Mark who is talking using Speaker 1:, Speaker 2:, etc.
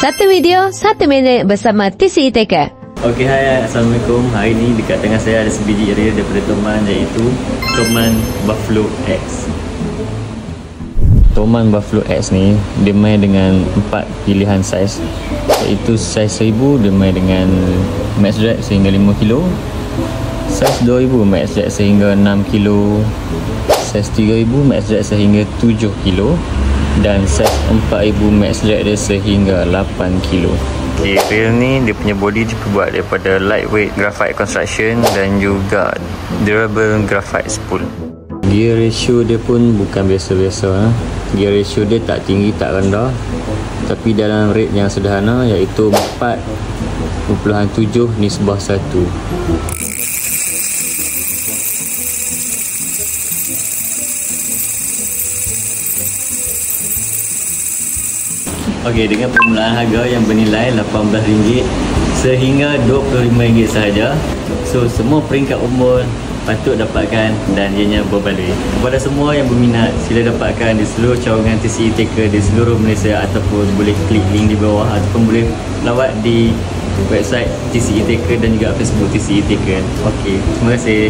Speaker 1: Satu video, 1 minit bersama TCE Taker.
Speaker 2: Okey, hai, Assalamualaikum. Hari ni dekat tengah saya ada sebiji area daripada Toman, iaitu Toman Buffalo X. Toman Buffalo X ni dia main dengan 4 pilihan saiz, iaitu saiz 1000 dia main dengan max drag sehingga 5 kg, saiz 2000 max drag sehingga 6 kg, saiz 3000 max drag sehingga 7 kg, dan saiz 4000 max drag dia sehingga 8 kg. Okay, rail ni dia punya body dibuat daripada lightweight graphite construction dan juga durable graphite spool. Gear ratio dia pun bukan biasa-biasa. Gear ratio dia tak tinggi tak rendah, tapi dalam rate yang sederhana, iaitu 4.7/1. Okey, dengan permulaan harga yang bernilai RM18 sehingga RM25 sahaja. So, semua peringkat umur patut dapatkan dan ianya berbaloi. Kepada semua yang berminat, sila dapatkan di seluruh cawangan TCE Taker di seluruh Malaysia, ataupun boleh klik link di bawah, ataupun boleh lawat di website TCE Taker dan juga Facebook TCE Taker. Okey, terima kasih.